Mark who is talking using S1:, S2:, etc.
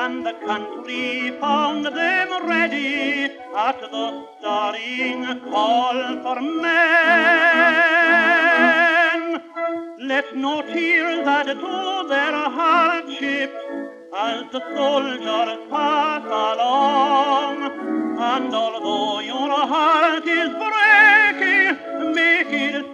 S1: and the country found them ready at the stirring call for men. Let no tears add to their hardships as the soldiers pass along. And although your heart is breaking, make it